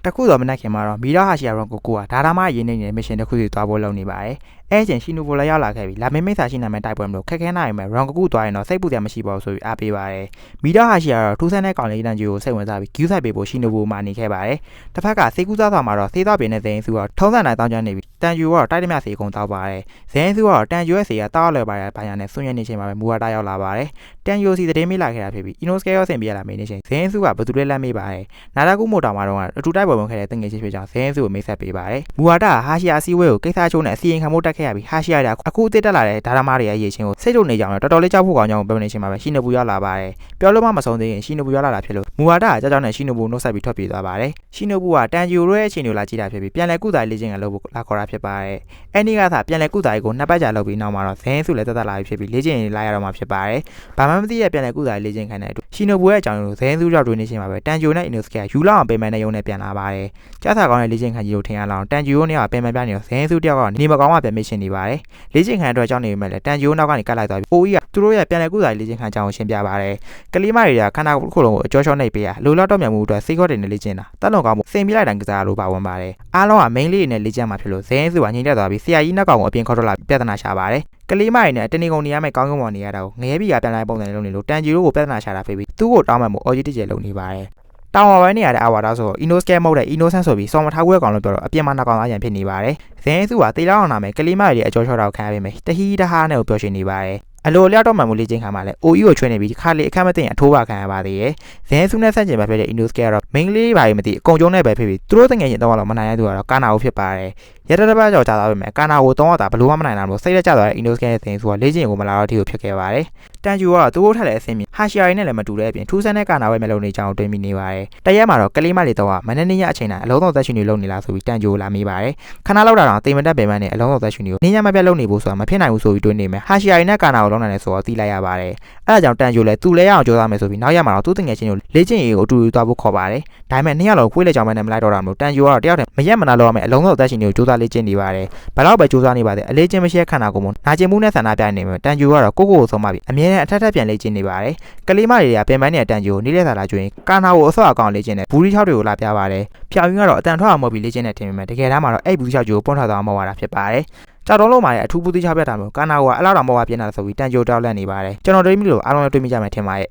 တခုတော့မနှက်ခင်မှာတော့မီရာဟာရှိယာရောကိုကဒါရမရင်းနေတဲ့မစ်ရှင်တစ်ခုစီသွားဖို့လုပ်နေပါတယ်။အဲ့ချိန်ရှီနိုဘိုလည်းရောက်လာခဲ့ပြီ။လာမင်းမိတ်ဆာရှိနာမဲ့တိုက်ပွဲမလို့ခက်ခဲနိုင်မယ်ရောင်ကူသွားရင်တော့စိတ်ပူစရာမရှိပါဘူးဆိုပြီးအားပေးပါတယ်။မီရာဟာရှိယာတော့ထူးဆန်းတဲ့ကောင်လေးတန်ဂျူကိုစိတ်ဝင်စားပြီးဂူးဆိုင်ပေးဖို့ရှီနိုဘိုမှာနေခဲ့ပါတယ်။တစ်ဖက်ကစေကူးစားဆောင်မှာတော့စေးသားပင်နဲ့ဇိန်စုကထုံးစံတိုင်းတောင်းကျနေပြီ။တန်ဂျူကတော့တိုက်တမစေကုံတောက်ပါတယ်။ဇိန်စုကတော့တန်ဂျူရဲ့စေကတောက်လွယ်ပါတယ်ဘာညာနဲ့ဆွညနေချိန်မှာပဲမူဝါဒရောက်လာပါတယ်။တန်ဂျူစီသတင်းမေးလာခဲ့တာဖြစ်ပြီးအီနိုစကဲရောဆင်ပြရလာမေးနေချိန်ဇိန်စုကဘသူလဲလမ်းမေးပါတယ်။နာတာကူမိုတာမှာတော့အထူတိုက်ပွဲဝင်ခဲ့တဲ့တငယ်ချင်းဖြစ်ကြောင်းဇိန်စုကိုမိတ်ဆက်ပေးပါတယ်။မူဝါဒဟာရှိယာအစည်းအဝေးကိုကိစ္စချိုးနဲ့အစီရင်ခံမှုတက်ခဲ့ရပြီးဟာရှိယာအခုအစ်တက်လာတဲ့ဒါရမားတွေရဲ့ရေချင်းကိုစိတ်ထုတ်နေကြအောင်တော်တော်လေးကြောက်ဖို့ကောင်းကြောင်းပြောနေချိန်မှာပဲရှီနိုဘူရောက်လာပါတယ်။ပြောလို့မှမဆုံးသေးရင်ရှီနိုဘူရောက်လာတာဖြစ်လို့မူဝါဒကကြောက်ကြောက်နဲ့ရှီနိုဘူနှုတ်ဆက်ပြီးထွက်ပြေးသွားပါတယ်။ရှီနိုဘူကတန်ဂျူရဲ့အခြေအနေကိုလာကြည့်တာဖြစ်ပြီးပြန်လဲကုသားလေးချင်းကလုပ်ဖို့လာခေါ်တာဖြစ်ပါတယ်။အဲ့ဒီကသာပြန်လဲကုသားကိုနှစ်ပတ်ကြာလုပ်ပြီးနောက်မှာတော့ဇင်းစုလည်းတက်တက်လာပြီးဖြစ်ပြီးလေးချင်းလာရတော့မှာဖြစ်ပါတယ်။ဘာမှမသိရပြန်လဲကုသားလေးချင်းခံတဲ့အတွက်ရှီနိုဘူရဲ့အကြောင်းကိုဇင်းစုရောက်တွင်နေချိန်မှာပဲတန်ဂျူနဲ့အင်ဒိုစကယူလောက်အောင်ပေးမယ်နဲ့ရုံနဲ့ပြန်လာပါတယ်။ကြားစာကောင်းတဲ့လေးချင်းခံကြီးကိုထင်ရလောက်တန်ဂျူနဲ့ကပင်ပန်းပြနေတော့ဇင်းစုတယောက်ကနေမကောင်းမှပြန်မရှင်နေပါတယ်။လေးချင်းခံအတွက်ကြောင့်နေပေမဲ့လည်းတန်ဂျူနောက်ကနေကတ်လိုက်သွားပြီးအိုကြီးကသူတို့ရဲ့ပြန်လဲကုသားလေးချင်းခံကြောင်းရှင်းပြပါတယ်။ကလေးမတွေကခန္ဓာကိုယ်တစ်ခုလုံးကိုအကျော်ချောနှိပ်ပေးရလိုလောက်တော့မြန်မှုအတွက်စိတ်ခေါ်တဲ့လေးချင်းတာတက်လုံကောင်းမှုစိန်ပြလိုက်တဲ့ကစားလိုပါဝင်ပါတယ်။အားလုံးက main လေးနဲ့လေးချင်းမှာဖြစ်လို့ဇင်းစုကငြိမ်သက်သွားပြီးဆရာကြီးနောက်ကောင်ကိုအပြင်ခေါ်ထုတ်လာပြဿနာရှာပါတယ်။ကလေးမတွေနဲ့တနေကုန်နေရမယ့်ကောင်းကောင်းပေါ်နေရတာကိုငရဲပြီးကပြန်လိုက်ပုံစံလုံးနေလို့တန်ဂျီတို့ကိုပြဿနာရှာတာဖြစ်ပြီးသူ့ကိုတောင်းမှမို့အော်ဂျီတစ်ကျယ်လုံးနေပါတယ်။တောင်ဝါပိုင်းနေရတဲ့အဝါဒါဆိုအီနိုစကဲမဟုတ်တဲ့ innocent ဆိုပြီးစော်မထားခွဲကောင်လို့ပြောတော့အပြင်မှာနောက်ကောင်သားရန်ဖြစ်နေပါတယ်။ဇင်းစုကတေးလောက်အောင်နာမယ်ကလေးမတွေအကျော်ချောတော့ခံရပေမဲ့တဟီတဟာနဲ့ကိုပြောရှင်နေပါတယ်။အလိုလျောက်တော့မှမူလေးချင်းခံပါလဲ OE ကိုချွေးနေပြီးခါလေးအခက်မသိရင်အထိုးပါခံရပါသေးရဲ့ဇင်းစုနဲ့ဆက်ကျင်ပဲဖြစ်တဲ့ Inosuke ကတော့ main လေးပါရင်မသိအကုန်ကျုံးနဲ့ပဲဖြစ်ပြီးသူတို့တငယ်ချင်းတော့မနိုင်ရသူကတော့ကာနာကိုဖြစ်ပါတယ်ရတတပတ်ကြော်ကြသွားပြီမဲ့ကာနာကိုတော့တာဘလို့မှမနိုင်တာလို့စိတ်လက်ကျသွားတဲ့ Inosuke ရဲ့ဇင်းစုကလေးချင်းကိုမလာတော့တီကိုဖြစ်ခဲ့ပါတယ်တန်ဂျူကတော့သူတို့ထက်လည်းအဆင်ပြေဟာရှိယာရီနဲ့လည်းမတူတဲ့အပြင်ထူးဆန်းတဲ့ကာနာဝဲမဲ့လုံနေကြအောင်တွင်းမိနေပါတယ်တရက်မှာတော့ကလေးမလေးတော့မနေ့နေ့ညအချိန်တိုင်းအလုံးစုံသက်ရှင်နေလုံနေလားဆိုပြီးတန်ဂျူလာမေးပါတယ်ခဏလောက်တော့တေမတက်ပင်မနဲ့အလုံးစုံသက်ရှင်နေကိုနေ့ညမပြတ်လုံနေဖို့ဆိုတာမဖြစ်နိုင်ဘူးဆိုပြီးတွင်းနေမယ်ဟာရှိယာရီနဲ့ကာနာကိုလုံနိုင်တယ်ဆိုတော့သိလိုက်ရပါတယ်အဲဒါကြောင့်တန်ဂျူလည်းသူ့လဲရအောင်ကြိုးစားမယ်ဆိုပြီးနောက်ရက်မှာတော့သူ့တငယ်ချင်းကိုလေ့ကျင့်ရေးကိုအတူတူသွားဖို့ခေါ်ပါတယ်ဒါပေမဲ့နှစ်ယောက်လုံးခွေးလက်ကြောင်ပဲနဲ့မလိုက်တော့တာမလို့တန်ဂျူကတော့တယောက်တည်းမရက်မနာလောက်ရမယ်အလုံးစုံသက်ရှင်နေကိုကြိုးစားလေ့ကျင့်နေပါတယ်ဘယ်တော့ပဲကြိုးစားနေပါသေးအလေးချင်းမရှိတဲ့ခန္ဓာကိုယ်မှာနာကျင်မှုနဲ့ဆန္ဒပြနေမယ်တန်ဂျူကတော့ကိုကိုဆုံးမပြီးအမြဲတမ်းအထက်ထက်ပြန်လေ့ကျင့်နေပါတယ်ကလေးမတွေကပင်ပန်းနေတဲ့တန်ဂျူကိုနေ့လက်သာလာကျွင်းကာနာကိုအဆော့အကောင်လေ့ကျင့်တဲ့ဘူးရီချောက်တွေကိုလာပြပါတယ်ဖြောင်ရင်းကတော့အတန်ထွက်အောင်မဟုတ်ပြီးလေ့ကျင့်နေတယ်ထင်ပေမဲ့တကယ်တမ်းမှာတော့အဲ့ဘူးရီချောက်ကိုပွန့်ထွက်သွားအောင်မဟုတ်တာဖြစ်ပါတယ်ကြောက်တုံးလုံးမှာလည်းအထူးဘူးတိချောက်ပြတ်တာမျိုးကာနာကိုကအလောက်တောင်မဟုတ်ပါပြင်းတာဆိုပြီးတန်ဂျူတောက်လက်နေပါတယ်ကျွန်တော်တွေးမိလို့အားလုံးလည်းတွေးမိကြမယ်ထင်ပါရဲ့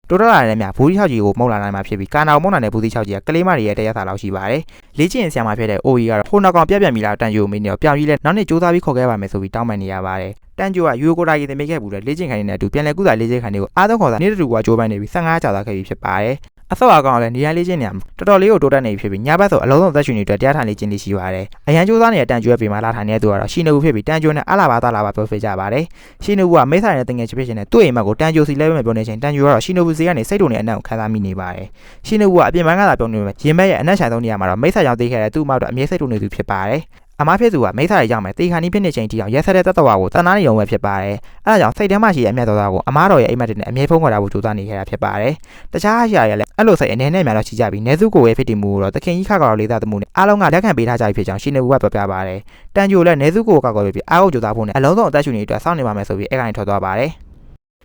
တိုးတော့လာတဲ့မြဘူးတိချောက်ကြီးကိုမုံလာနိုင်မှာဖြစ်ပြီးကာနာကိုမုံလာတဲ့ဘူးတိချောက်ကြီးကကလေးမတွေရဲ့တရားစာလောက်ရှိပါတယ်လေ့ကျင့်ဆရာမဖြစ်တဲ့ OE ကတော့ဟိုနောက်ကောင်ပြက်မိလားတန်ဂျူကိုမေးနေတော့ပြောင်းပြီးလဲနောက်နေ့စူးစမ်းပြီးခေါ်ခဲ့ပါမယ်ဆိုပြီးတောင်းပန်နေရပါတယ်တန်ဂျူကယူကိုတာကြီးတင်ပေးခဲ့ဘူးလေလေ့ကျင့်ခိုင်းနေတဲ့အတူပြန်လဲကုသလေ့ကျင့်ခိုင်းတွေကိုအားသုံးခေါ်စားနေ့တူကကြိုးပမ်းနေပြီး15ကြာသွားခဲ့ပြီဖြစ်ပါတယ်အဆော့အကောင်လည်းနေရာလေးချင်းနေတော်တော်လေးကိုတိုးတက်နေပြီဖြစ်ပြီးညဘက်ဆိုအလုံးစုံသက်ရှင်နေတဲ့တရားထိုင်လေးချင်းလေးရှိပါတယ်အရန်ကြိုးစားနေတဲ့တန်ဂျူရဲ့ပေမှာလာထိုင်နေတဲ့သူကတော့ရှီနိုဘူးဖြစ်ပြီးတန်ဂျူနဲ့အလာဘာသာလာဘာပြောဖေးကြပါတယ်ရှီနိုဘူးကမိတ်ဆိုင်တဲ့တင်ငယ်ချစ်ဖြစ်ရှင်နဲ့သူ့အိမ်မက်ကိုတန်ဂျူစီလဲပဲပြောနေချိန်တန်ဂျူကတော့ရှီနိုဘူးစီကနေစိတ်တုန်နေအနက်ကိုခံစားမိနေပါတယ်ရှီနိုဘူးကအပြင်ပန်းကသာပြောနေပေမဲ့ရင်ဘက်ရဲ့အနက်ဆိုင်ဆုံးနေရာမှာတော့မိတ်ဆိုင်ကြောင့်သိခဲ့တဲ့သူ့အမောက်တော့အမြဲစိတ်တုန်နေသူဖြစ်ပါတယ်အမားဖြစ်သူကမိတ်ဆာတွေကြောင့်ပဲတေခါနီးဖြစ်နေချိန်တီအောင်ရက်ဆက်တဲ့တတော်ကိုတနာနေရုံပဲဖြစ်ပါတယ်။အဲဒါကြောင့်စိတ်ထဲမှာရှိတဲ့အမျက်တော်သားကိုအမားတော်ရဲ့အိမ်မက်တွေနဲ့အမြဲဖုံးခေါ်တာကိုကြိုးစားနေခဲ့တာဖြစ်ပါတယ်။တခြားအရာတွေလည်းအဲ့လိုစိတ်အနေနဲ့များတော့ရှိကြပြီးနေစုကိုရဲ့ဖြစ်တည်မှုကိုတော့တခင်ကြီးခါကောင်လေးသားသမှုနဲ့အားလုံးကလက်ခံပေးထားကြပြီဖြစ်ကြောင်းရှင်းနေဘူးကပြောပြပါတယ်။တန်ဂျိုလည်းနေစုကိုကောက်ကောက်ပြီးအားကိုကြိုးစားဖို့နဲ့အလုံးစုံအသက်ရှူနေအတွက်စောင့်နေပါမယ်ဆိုပြီးအဲ့ကနေထွက်သွားပါတယ်။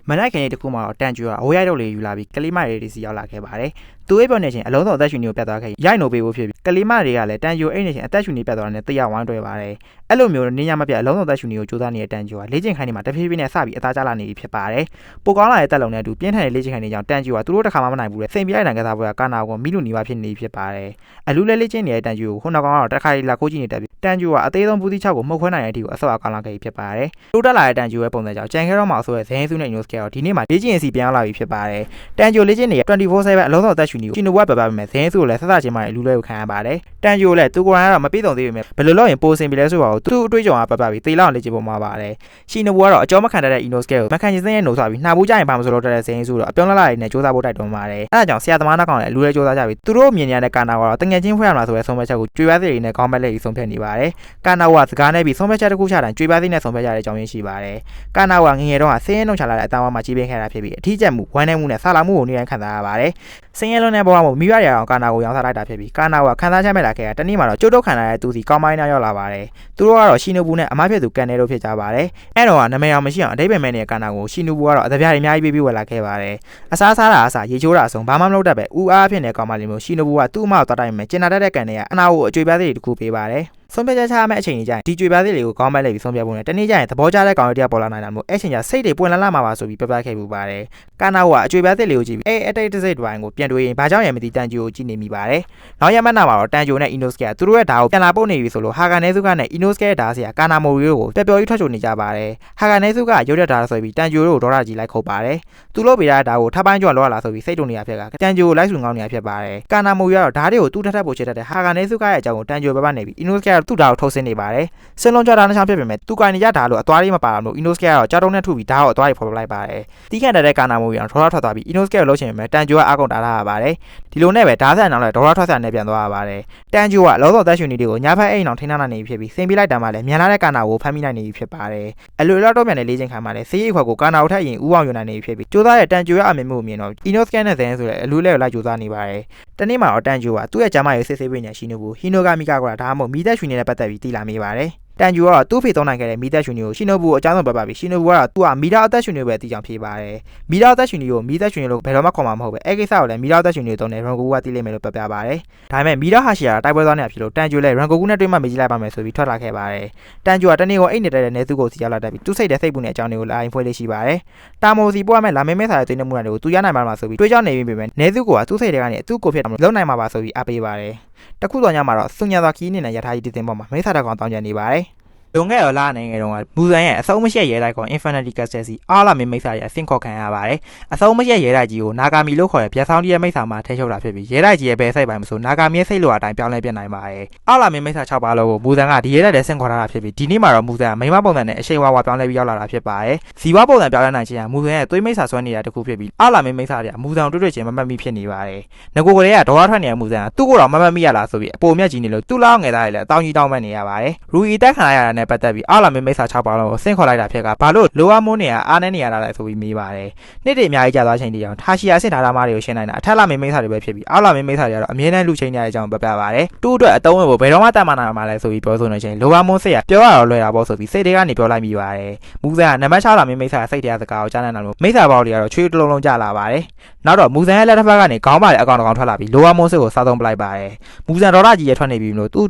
မနိုင်ခင်တခုမှတော့တန်ဂျူကအဝေးရိုက်တော့လေးယူလာပြီးကလေးမတွေစီရောက်လာခဲ့ပါတယ်။သူ့အိပ်ပေါ်နေချင်းအလုံးစုံအသက်ရှူနေကိုပြတ်သွားခဲ့ရိုက်နိုပေးဖို့ဖြစ်ပြီးကလေးမတွေကလည်းတန်ဂျူအိပ်နေချင်းအသက်ရှူနေပြတ်သွားတဲ့တရားဝိုင်းတွဲပါတယ်။အဲ့လိုမျိုးနေညမပြတ်အလုံးစုံအသက်ရှူနေကိုကြိုးစားနေတဲ့တန်ဂျူကလေ့ကျင့်ခိုင်းနေမှာတဖြည်းဖြည်းနဲ့စပြီးအသားကျလာနေပြီဖြစ်ပါတယ်။ပိုကောင်းလာတဲ့တက်လုံးနဲ့အတူပြင်းထန်တဲ့လေ့ကျင့်ခိုင်းနေကြောင်းတန်ဂျူကသူတို့တစ်ခါမှမနိုင်ဘူးလေစိန်ပြိုင်တန်ကစားပွဲကကာနာကိုမိလူနီပါဖြစ်နေဖြစ်ပါတယ်။အလူလေ့ကျင့်နေတဲ့တန်ဂျူကိုခုနောက်ကောင်ကတော့တစ်ခါလေးလာကိုကြည့်နေတက်ပြီးတန်ဂျူကအသေးဆုံးဘူးသီးချောက်ကိုမှုတ်ခွဲနိုင်တဲ့အထိကိုအဆော့အကောင်လာခဲ့ဖြစ်ပါတယ်။တိုးတက်လာတဲ့တန်ဂျူရဲ့ပုံစံကြောင့်ကြံခဲတော့မှအဆိုးရဲ့ဇင်းစုနဲ့ Inosuke ကတော့ဒီနေ့မှာလေ့ကျင့်စီပြန်လာပြီဖြစ်ပါတယ်။တန်ဂျူလေ့ကျင့်နေ24/7အလုံးစုံအသက်ရှူနေကိုရှီနိုဘွားပြပါမယ်ဇင်းစုကိုလည်းဆက်စချင်းမှလူလဲကိုခံရပါတယ်။တန်ဂျူလည်းသူကိုယ်တိုင်ကတော့မပြေဆုံးသေးပေမဲ့ဘယ်လိုလုပ်ရင်ပိုစင်ပြီလဲဆိုတော့သူ့အတွေ့အကြုံကပြပြီးသေလောက်လေ့ကျင့်ပုံမှာပါတယ်။ရှီနိုဘွားကတော့အကျော်မခံတတ်တဲ့ Inosuke ကိုမခံချင်စင်းရဲ့နှုတ်ဆွပြီးနှာဘူးကြရင်ပါမဆိုလို့တဲ့ဇင်းစုတော့အပြောင်းလာနေစ조사ဖို့တိုက်တွန်းပါတယ်။အဲဒါကြောင့်ဆရာသမားနောက်ကောင်လည်းလူလဲစ조사ကြပြီးသူတို့မြင်ရတဲ့ကာနာကတော့တငယ်ချင်းဖွဲ့ရမှာဆိုရဲဆုံးဖြတ်ချက်ကိုကြွေပါးသေးတွေနဲ့ကောင်းမက်လေးဆုံးဖြတ်နေပါတယ်။ကာနာကစကားနဲ့ပြီးဆုံးဖြတ်ချက်တစ်ခုချတိုင်းကြွေပါးသေးနဲ့ဆုံးဖြတ်ကြတဲ့အကြောင်းရင်းရှိပါတယ်။ကာနာကငငယ်တော့ဆင်းရဲနှုံချလာတဲ့အတ ဝါမှာကြီးပင်းခဲ့တာဖြစ်ပြီးအထီးကျက်မှုဝမ်းနည်းမှုနဲ့ဆာလာမှုကိုနေတိုင်းခံစားရပါတယ်။စင်ရဲလွန်တဲ့ဘဝမှာမိဘတွေအောင်ကာနာကိုရောင်းစားလိုက်တာဖြစ်ပြီးကာနာကခန်းစားချက်မဲ့လာခဲ့တာတနေ့မှာတော့ကျုပ်တို့ခံရတဲ့သူစီကောင်းပိုင်းနောက်ရောက်လာပါတယ်။သူတို့ကတော့ရှီနိုဘူနဲ့အမဖြစ်သူကန်နေတို့ဖြစ်ကြပါတယ်။အဲ့တော့ကနာမည်အောင်မရှိအောင်အတိတ်ပဲမဲ့နေတဲ့ကာနာကိုရှီနိုဘူကတော့အတပြားတွေအများကြီးပေးဝယ်လာခဲ့ပါတယ်။အစားစားတာအစားရေချိုးတာအဆုံးဘာမှမလုပ်တတ်ပဲဦးအားဖြစ်နေကောင်းပါလိမ့်လို့ရှီနိုဘူကသူ့အမကိုတတ်တိုင်းမဲ့ကျင်နာတတ်တဲ့ကန်တွေကအနာကိုအကြွေပြားသေးတွေတခုပေးပါတယ်။ဆုံးဖြတ်ချက်ချမဲ့အချိန်ကြီးကျရင်ဒီကြွေပြားသေးတွေကိုကောင်းမဲ့လိုက်ပြီးဆုံးဖြတ်ဖို့နဲ့တနေ့ကျရင်သဘောကျတဲ့ကောင်တွေတယောက်ပေါ်လာနိုင်တာမို့အဲ့ချိန်ကျစိတ်တွေပွင့်လန်းလာမှာပါဆိုပြီးပြပြခဲ့ပူပါတယ်။ကာနာကအကြွေပြားသေးတွေကိုကြည့်ပြီးအဲ့အတိတ်တစ်စိတ်တစ်ပိုင်းကိုပြန်တွေးရင်ဘာကြောင့်ရမသိတန်ဂျူကိုကြည့်နေမိပါတယ်။နောက်ရမနာမှာတော့တန်ဂျူနဲ့အီနိုစကသူတို့ရဲ့ဓာတ်ကိုပြန်လာပို့နေပြီဆိုလို့ဟာဂန်နဲစုကနဲ့အီနိုစကရဲ့ဓာတ်ဆရာကာနာမိုရီတို့ကိုပျော်ပျော်ကြီးထွက်ချိုနေကြပါတယ်။ဟာဂန်နဲစုကရုပ်ရက်ဓာတ်ဆိုပြီးတန်ဂျူတို့ကိုဒေါ်လာကြီးလိုက်ခုတ်ပါတယ်။သူလို့ပေးတဲ့ဓာတ်ကိုထပ်ပိုင်းကျော်လောလာဆိုပြီးစိတ်တုန်နေရဖြစ်ကတန်ဂျူကိုလိုက်စုငောင်းနေရဖြစ်ပါတယ်။ကာနာမိုရီကတော့ဓာတ်တွေကိုသူ့ထက်ပိုချစ်တတ်တဲ့ဟာဂန်နဲစုကရဲ့အကြောင်းကိုတန်ဂျူပဲနေပြီးအီနိုစကကသူ့ဓာတ်ကိုထုတ်ဆင်းနေပါတယ်။စင်လုံးကြတာနှချောင်းဖြစ်ပေမဲ့သူကိုင်နေရဓာတ်လို့အသွားလေးမပါလို့အီနိုစကကတော့ကြောက်တုံးနဲ့ထုပြီးဓာတ်ကိုအသွားလေးဖော်ပြလိုက်ပါတယ်။တီးခန့်တဲ့ကာနာမိုရီအောင်ဒေါ်လာထွက်သွားပြီးအီနိုစကကိုလှုပ်ချင်ပေမဲ့တန်ဂျူကအားကုန်တာလာရပါတယ်။ဒီလိုနဲ့ပဲဓာတ်ဆက်အောင်လဲဒေါ်လာထွက်ဆက်နဲ့ပြန်သွားရပါတယ်။တန်ဂျူကလောသောသက်ရှင်နေတွေကိုညဘက်အိမ်အောင်ထိန်းထားနိုင်နေဖြစ်ပြီးစင်ပြလိုက်တာမှလည်းမြန်လာတဲ့ကာနာကိုဖမ်းမိနိုင်နေပြီဖြစ်ပါတယ်။အလိုလောက်တော့မြန်တဲ့လေးချိန်ခါမှလည်းဆေးရိပ်ခွက်ကိုကာနာကိုထပ်ရင်ဥအောင်ယူနိုင်နေပြီဖြစ်ပြီးကြိုးစားတဲ့တန်ဂျူရဲ့အမြင်မှုကိုမြင်တော့အီနိုစကနဲ့ဇန်ဆိုတဲ့အလိုလဲကိုလိုက်ကြိုးစားနေပါတယ်။တနေ့မှာတော့တန်ဂျူကသူ့ရဲ့ဂျာမရေးစစ်ဆေးပေးနေရှိနေဘူးဟီနိုဂါမီကာကဒါမှမဟုတ်မီသက်ရွှေနေတဲ့ပတ်သက်ပြီးတည်လာမိပါတယ်။တန်ဂျူကတော့သူ့ဖေသုံးနိုင်ခဲ့တဲ့မီသက်ရှင်တွေကိုရှီနိုဘူကိုအကြောင်းဆုံးပြပြီးရှီနိုဘူကတော့သူကမီတာအသက်ရှင်နေပဲအတီးကြောင်ဖြေပါတယ်မီတာအသက်ရှင်တွေကိုမီသက်ရှင်လို့ဘယ်တော့မှခေါ်မှာမဟုတ်ပဲအဲ့ကိစ္စကိုလည်းမီတာအသက်ရှင်တွေတုံးတယ်ရန်ကိုကတီးလိုက်မယ်လို့ပြပြပါတယ်ဒါပေမဲ့မီတာဟာရှီယာတိုက်ပွဲသွားနေတာဖြစ်လို့တန်ဂျူလည်းရန်ကိုကူနဲ့တွေ့မှမေးကြည့်လိုက်ပါမယ်ဆိုပြီးထွက်လာခဲ့ပါတယ်တန်ဂျူကတနေ့ကိုအိတ်နေတဲ့နေသူကိုစီရောက်လာတတ်ပြီးသူ့စိတ်တဲ့စိတ်ပူနေအကြောင်းတွေကိုလာရင်ဖွဲလေးရှိပါတယ်တာမိုစီပွားမဲ့လာမဲမဲစာရဲ့တင်းနှမှုတွေကိုသူရနိုင်မှာဆိုပြီးတွေးကြောက်နေပြီပဲနေသူကသူ့စိတ်တွေကနေသူ့ကိုဖြစ်တယ်လုံနိုင်မှာပါဆိုပြီးအပေးပါတယ်တခုတော့ညမှာတော့စွညာသာခီးနေနဲ့ရထားကြီးတင်းပေါ်မှာမိစ္ဆာတကောင်တောင်းကျန်နေပါတယ်လွန်ခဲ့တော်လာနိုင်ငံတုန်းကမူဇန်ရဲ့အဆုံးမရှိရဲလိုက်ကောင် Infinity Castle စီအားလာမင်းမိတ်ဆာရဲ့အဆင့်ခေါ်ခံရပါတယ်။အဆုံးမရှိရဲလိုက်ကြီးကိုနာဂါမီလို့ခေါ်တဲ့ပြက်ဆောင်ကြီးရဲ့မိတ်ဆာမှာထဲချုပ်တာဖြစ်ပြီးရဲလိုက်ကြီးရဲ့ဘယ်စိတ်ပိုင်းမဆိုနာဂါမီရဲ့စိတ်လိုအတိုင်းပြောင်းလဲပြနိုင်ပါတယ်။အားလာမင်းမိတ်ဆာ6ပါးလုံးကိုမူဇန်ကဒီရဲလိုက်တဲ့ဆင့်ခေါ်ထားတာဖြစ်ပြီးဒီနေ့မှာတော့မူဇန်ကမိမပုံစံနဲ့အရှိန်ဝါပြောင်းလဲပြီးရောက်လာတာဖြစ်ပါတယ်။ဇီဝပုံစံပြောင်းလဲနိုင်ခြင်းကမူဇန်ရဲ့သွေးမိတ်ဆာဆွဲနေတာတခုဖြစ်ပြီးအားလာမင်းမိတ်ဆာတွေကမူဇန်တွေ့ချင်းမမှတ်မိဖြစ်နေပါတယ်။ငကိုကလေးကဒေါ်လာထွက်နေတဲ့မူဇန်ကသူ့ကိုတော့မမှတ်မိရလားဆိုပြီးအပေါ်မြတ်ကြီးနေလို့သူ့လောက်ငယ်သားတွေလည်းအတောင်းကြီးတောင်းမှတ်နေရပါတယ်။ရူအီတက်ခံရတာနဲ့ပတ်သက်ပြီးအားလာမိတ်ဆာ6ပါလုံးကိုဆင့်ခေါ်လိုက်တာဖြစ်ကဘာလို့လိုအပ်မိုးနေရအားနဲ့နေရတာလဲဆိုပြီးမေးပါတယ်နေ့တွေအများကြီးကြာသွားချိန်တည်းအောင်ထားရှိရဆင့်ထားတာမှတွေကိုရှင်းနိုင်တာအထက်လာမိတ်ဆာတွေပဲဖြစ်ပြီးအားလာမိတ်ဆာတွေကတော့အမြဲတမ်းလူချင်းနေတဲ့အကြောင်းပြပြပါတယ်တူ့အတွက်အတုံးကိုဘယ်တော့မှတတ်မှနိုင်မှာလဲဆိုပြီးပြောဆိုနေချိန်လိုအပ်မိုးစိတ်ကပြောရတော့လွယ်တာပေါ့ဆိုပြီးစိတ်တွေကနေပြောလိုက်မိပါတယ်မူဇန်ကနံပါတ်6လာမိတ်ဆာစိတ်တရားစကားကိုကြားနိုင်တယ်လို့မိတ်ဆာပေါက်တွေကတော့ချွေးတလုံးလုံးကြလာပါတယ်နောက်တော့မူဇန်ရဲ့လက်တစ်ဖက်ကနေခေါင်းပါတဲ့အကောင်တစ်ကောင်ထွက်လာပြီးလိုအပ်မိုးစိတ်ကိုစားသုံးပလိုက်ပါတယ်မူဇန်ဒေါ်လာကြီးရထွက်နေပြီလို့သူ့အ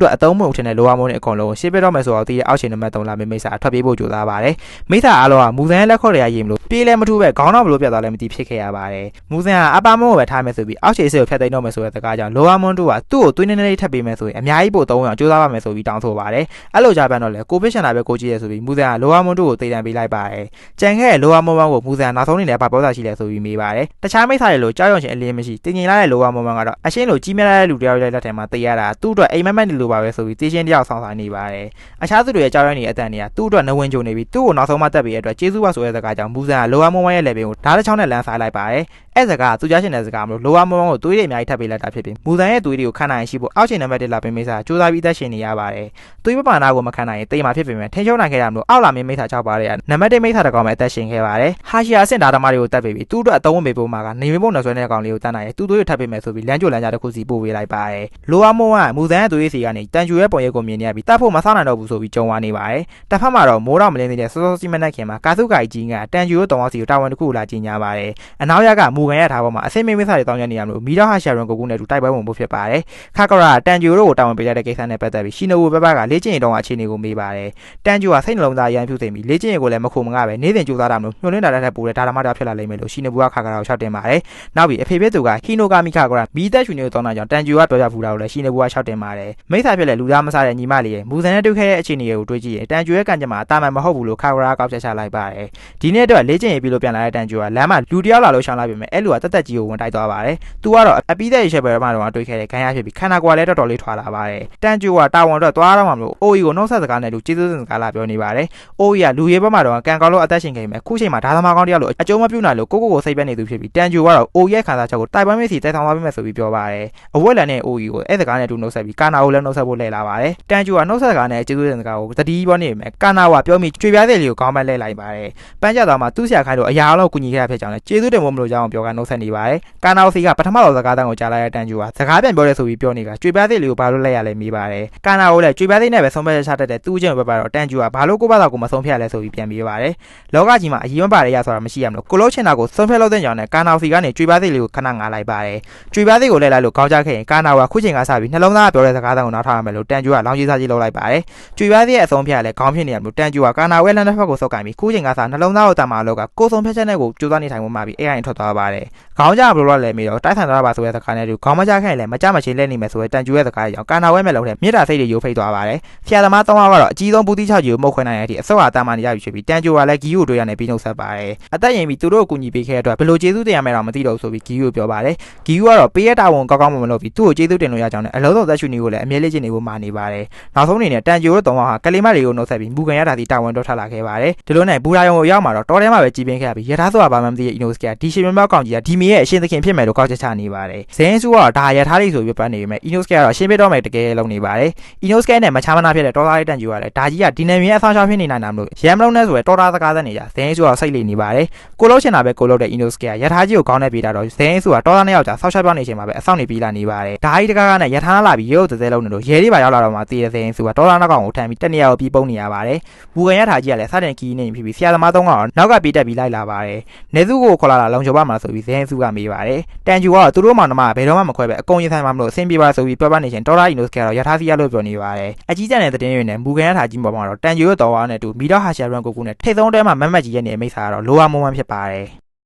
တွက်အတုံးမုံထင်တဲ့လိုအပ်မိုးနဲ့အကောင်လုံးရှင်းပြတော့မယ်ဆိုတော့ဒီအောက်ရှင်နံပါတ်3လာမိတ်ဆာထွက်ပြေးဖို့ကြိုးစားပါတယ်မိသားအားလုံးကမူဇန်ရဲ့လက်ခေါ်ရရေးမလို့ပြေးလဲမထူးပဲခေါင်းတော့ဘလို့ပြတ်သွားလဲမသိဖြစ်ခဲ့ရပါတယ်မူဇန်ကအပါမုံကိုပဲထားမယ်ဆိုပြီးအောက်ခြေစစ်ကိုဖျက်သိမ်းတော့မယ်ဆိုတဲ့စကားကြောင့်လိုအမွန်တို့ကသူ့ကိုသွေးနေနေလေးထပ်ပေးမယ်ဆိုရင်အများကြီးပို့300ကြိုးစားပါမယ်ဆိုပြီးတောင်းဆိုပါတယ်အဲ့လိုကြပန်းတော့လေကိုဗစ်ရှင်လာပဲကိုကြည့်ရဆိုပြီးမူဇန်ကလိုအမွန်တို့ကိုတေးတံပေးလိုက်ပါတယ်ကြံခဲ့တဲ့လိုအမွန်ကိုမူဇန်နောက်ဆုံးနေနဲ့ဗပြောတာရှိလဲဆိုပြီးမေးပါတယ်တခြားမိသားတွေလိုကြောက်ရွံ့ခြင်းအလင်းမရှိတင်ငင်လာတဲ့လိုအမွန်ကတော့အရှင်းလိုကြီးမြတ်တဲ့လူတယောက်ရဲ့လက်ထဲမှာတေးရတာသူ့အတွက်အိမ်မက်မက်နေလိုပါပဲဆိုပြီးတေးချင်းတယောက်ဆောင်ဆိုင်နေပါတယ်အခြားသူတွေရဲ့ကြောက်ရွံ့နေတဲ့အတန်တွေကသူ့အတွက်နဝင်ကြုံနေပြီးသူ့ကိုနောက်ဆုံးမှတက်ပြီးတဲ့အတွက်ကျေးဇူးပါဆိုတဲ့စကားကြောင့်မူဇန်ကလိုအမွန်ရဲ့ level ကိုဓာတ်တစ်ချောင်းနဲ့လမ်းစားလိုက်ပါတယ်အဲ့စကားသူကြားရှင်တဲ့စကားမလို့လိုအမွန်ကိုသွေးတွေအများကြီးထပ်ပေးလိုက်တာဖြစ်ပြီးမူဇန်ရဲ့သွေးတွေကိုခံနိုင်ရှိဖို့အောက်ရှင်နံပါတ်1လာပေးမိစားစူးစမ်းပြီးသက်ရှင်နေရပါတယ်သွေးပမာဏကိုမခံနိုင်ရင်တိမ်မှာဖြစ်ပေမဲ့ထင်းချုံနိုင်ခဲ့ရမလို့အောက်လာမင်းမိသား6ပါးတဲ့နံပါတ်1မိသားတစ်ကောင်ပဲအသက်ရှင်ခဲ့ပါတယ်ဟာရှီယာအဆင့်ဓာတ်သမားတွေကိုတက်ပေးပြီးသူ့အတွက်အသုံးဝင်ပေးဖို့မှာကနေမင်းပုံနဲ့ဆွဲတဲ့ကောင်လေးကိုတန်းနိုင်ရင်သူ့သွေးတွေထပ်ပေးမယ်ဆိုပြီးလမ်းကြိုလမ်းကြတစ်ခုစီပို့ပေးလိုက်ပါတယ်လိုအမွန်ကမူဇန်ရဲ့သွေးစီကနေတန်ကျူရဲ့ပုံရိပ်ကိုမြင်နေရပြီးတတ်ဖို့မဆောက်နိုင်တော့ဘူးဆိုပြီးကြုံဝါနေပါတယ်တစ်ဖက်မှာတော့မိုးတော်မလင်းသေးတဲ့စောစောစီမနဲ့ခင်မှာကာစုကာကြီးကတန်ကျူရဲ့တောင်အောင်စီကိုတာဝန်တစ်ခုလာကြီးညာပါတယ်အနောက်ရကမူကန်ရထားပေါ်မှာအဆင့်မိသားတွေတောင်းကျနေရမလို့မီတော့ဟာရှာရွန်ကိုကူနဲ့တူတိုက်ပွဲဝင်ဖို့ဖြစ်ပါတယ်ခါကရာတန်ကျူတို့ကိုတာဝန်ပေးလိုက်တဲ့ကိစ္စနဲ့ပတ်သက်ပြီးရှီနိုဘူဘဘကလေ့ကျင့်ရေးတောင်းအခြေအနေကိုမေးပါတယ်တန်ကျူကစိတ်နှလုံးသားရမ်းဖြူသိမ့်ပြီးလေ့ကျင့်ရေးကိုလည်းမခုမငါပဲနေ့စဉ်ကြိုးစားတာမလို့ညှို့လင်းတာတဲ့ပိုတဲ့ဒါရမတာဖြစ်လာလိမ့်မယ်လို့ရှီနိုဘူကခါကရာကိုရှောက်တင်ပါတယ်နောက်ပြီးအဖေဖြစ်သူကဟီနိုဂါမီခါကရာမီသက်ရှင်တွေကိုတောင်းတာကြောင့်တန်ကျူကပြောပြဖူးတာကိုလည်းရှီနိုဘူကရှောက်တင်ပါတယ်မိသားဖြစ်တဲ့လူသားမစားတဲ့ညီမလေးရဲ့မူဇန်နဲ့တွေ့ခဲ့တဲ့အခြေအနေကိုတွေးကြည့်ရင်တန်ကျူရဲ့ကံကြမ္မာအတာမှန်မဟုတ်ဘူးလို့ခါကရာကောက်ချက်ချလိုက်ပါတယ်ဒီနေ့အတွက်လေ့ကျင့်ရေးပြီးလို့ပြန်လာတဲ့တန်ကျူကလမ်းမှာလူတယောက်လာလို့ရှောင်းလိုက်ပြီမဲ့ အဲ့လိုကတက်ကြီးကိုဝင်တိုက်သွားပါတယ်သူကတော့အပိသက်ရေချက်ပဲမှတော့တွေးခဲ့တဲ့ခိုင်းရဖြစ်ပြီးခန္ဓာကိုယ်လည်းတော်တော်လေးထွာလာပါတယ်တန်ဂျူကတာဝန်တော့သွားတော့မှမလို့အိုအီကိုနှုတ်ဆက်စကားနဲ့တူကျေးဇူးတင်စကားလာပြောနေပါတယ်အိုအီကလူရဲဘက်မှာတော့ကန်ကောက်လို့အသက်ရှင်ခဲ့မယ်ခုချိန်မှာဒါသမားကောင်းတယောက်လို့အကျိုးမပြုနိုင်လို့ကိုစိတ်ပဲနေသူဖြစ်ပြီးတန်ဂျူကတော့အိုရဲ့ခံစားချက်ကိုတိုင်ပန်းမေးစီတိုက်ဆောင်သွားပေးမယ်ဆိုပြီးပြောပါတယ်အဝက်လန်နဲ့အိုအီကိုအဲ့စကားနဲ့တူနှုတ်ဆက်ပြီးကာနာကိုလည်းနှုတ်ဆက်ဖို့လှည့်လာပါတယ်တန်ဂျူကနှုတ်ဆက်စကားနဲ့ကျေးဇူးတင်စကားကိုသတိပေါ်နေမယ်ကာနာကပြောမိကြွေပြားတဲ့လေးကိုခေါင်းပတ်လှည့်လိုက်ပါတယ်ပန်းကြသွားမှသူ့ဆရာခိုင်းလို့အရာအလုံးကူညီခဲ့တာဖြစ်ကြောင်းလည်းကျေးဇူးတင်ဖို့မလိုကြောင်းပြောကနှုတ်ဆက်နေပါတယ်ကာနာစီကပထမတော့စကားတန်းကိုကြားလိုက်တဲ့တန်ဂျူကစကားပြန်ပြောရဲဆိုပြီးပြောနေတာကြွေပြားတဲ့လေးကိုဘာလို့လဲရလဲမေးပါတယ်ကာနာကိုလည်းကြွေပြားတဲ့နဲ့ပဲဆုံးဖြတ်ချက်ချတတ်တဲ့သူ့ချင်းပဲပါတော့တန်ဂျူကဘာလို့ကိုယ့်ဘာသာကိုမဆုံးဖြတ်လဲဆိုပြီးပြန်ပြေးပါတယ်လောကကြီးမှာအရေးမပါတဲ့ရဆိုတာမရှိရမလို့ကိုလို့ချင်တာကိုဆုံးဖြတ်လို့တဲ့ကြောင်နဲ့ကာနာစီကနေကြွေပြားတဲ့လေးကိုခဏငားလိုက်ပါတယ်ကြွေပြားတဲ့ကိုလဲလိုက်လို့ကောင်းကြခဲ့ရင်ကာနာကခုချိန်ကစပြီးနှလုံးသားကပြောတဲ့စကားတန်းကိုနားထောင်ရမယ်လို့တန်ဂျူကလောင်ကြီးစားကြီးလုပ်လိုက်ပါတယ်ကြွေပြားတဲ့အဆုံးဖြတ်လဲခေါင်းဖြစ်နေရလို့တန်ဂျူကကာနာဝဲလန်တစ်ဖက်ကိုဆုပ်ကင်ပြီးခုချိန်ကစနှလုံးသားကိုတမလို့ကကိုဆုံးဖြတ်ချက်နဲ့ကိုကြိုးစားနေထိုင်မှုမှာပြီး AI ထွက်သွားပါတယ်ခေါင်းကြဘလို့လဲမေးတော့တိုက်ဆိုင်သွားပါဆိုတဲ့စကားနဲ့တူခေါင်းမကြခဲ့ရင်လည်းမကြမချင်းလဲနေမယ်ဆိုတဲ့တန်ဂျူရဲ့စကားကြောင့်ကာနာဝဲမဲ့လုံးတဲ့မြေတာစိတ်တွေရိုးဖိတ်သွားပါတယ်ဆရာသမား3ယောက်ကတော့အကြီးဆုံးပူတိ6ကြီးကိုမှုတ်ခွဲနိုင်တဲ့အထိအစောအတမ်းမှနေရပြီဖြစ်ပြီးတန်ဂျူကလည်းဂီယိုတို့ရနေပြီးနှုတ်ဆက်ပါတယ်အသက်ရင်ပြီးသူတို့ကိုကူညီပေးခဲ့တဲ့အတွက်ဘယ်လိုကျေးဇူးတင်ရမယ်တော့မသိတော့ဆိုပြီးဂီယိုပြောပါတယ်ဂီယိုကတော့ပေးရတာဝန်ကောင်းမလုပ်ပြီးသူ့ကိုကျေးဇူးတင်လို့ရကြောင်းနဲ့အလုံးစုံသက်ရှူနေကိုလည်းအမြဲလေးချင်နေဖို့မာနေပါတယ်နောက်ဆုံးအနေနဲ့တန်ဂျူတို့3ယောက်ဟာကလေးမလေးကိုနှုတ်ဆက်ပြီးမူကန်ရတာစီတာဝန်တော့ထလာခဲ့ပါတယ်ဒီလိုနဲ့ဘူရာယုံကိုရောက်မှာတော့တော်ထဲမှာပဲကြည်ပင်းခဲ့ရပြီးရထားဆိုတာဘာမှမသိတဲ့အီနိုစကဒီရှင်မြောက်ကောင်ကြီးကဒီမီရဲ့အရှင်သခင်ဖြစ်မယ်လို့ကောက်ချက်ချနေပါတယ်ဇင်းစုကတော့ဒါရထားလေးဆိုပြီးပတ်နေပေမဲ့အီနိုစကကတော့ရှင်းပြတော့မယ်တကယ်လုံးနေပါတယ်အီနိုစကနဲ့မချာမနာဖြစ်တဲ့တော်သားလေးတန်ဂျူကလည်းဒါကြီးကဒီနယ်မြေအဆောင်ရှောင်းဖြစ်နေနိုင်တာမလို့ရမ်မလုံးနဲ့ဆိုရယ်တော်သားစကားသက်နေကြဇင်းစုကစိတ်လိနေပါတယ်ကိုလို့ချင်တာပဲကိုလို့တဲ့အီနိုစကရထားကြီးကိုကောင်းနေပြေးတာတော့ဇင်းစုကတော်သားနှစ်ယောက်ကြာဆောက်ရှောက်ပြောင်းနေချိန်မှာပဲအဆောင်နေပြေးလာနေပါတယ်ဒါကြီးတကားကနဲ့ရထားလာပြီးရုပ်သဲလုံးနေလို့ရဲလေးပါရောက်လာတော့မှတည်တဲ့ဇင်းစုကတော်သားနောက်ကောင်ကိုထမ်းပြီးတနေရာကိုပြီးပုံနေရပါတယ်ဘူကန်ရထားကြီးကလည်းစတင်ခီးနေဖြစ်ပြီးဆရာသမား3ကောင်တော့နောက်ကပြေးတက်ပြီးလိုက်လာပါတယ်နေစုကိုခေါ်လာတာလုံချိုပါမှာဆိုပြီးဇင်းစုကမေးပါတယ်တန်ဂျူကတော့သူတို့မောင်နှမဘယ်တော့မှမခွဲပဲအကုန်ရင်ဆိုင်မှာမလို့အဆင်ပြေပါဆိုပြီးပြောပြနေချင်းတော်သားအီနိုစကတော့ရထားစီရလို့ပြောနေပါတယ်အကြီးကျန်တဲ့သတင်းတွေနဲ့ဘူကန်ရထားကြီးပေါ်မှာတော့တန်ဂျူရဲ့တော်ဝါနဲ့တူမီတော့ဟာရှာရန်ကိုကူနဲ့ထိတ်ဆုံးတဲမှာမက်မက်ကြီးရဲ့နေမိတ်ဆာကတော့လိုဝါမွန်မွန်ဖြစ်ပါတယ်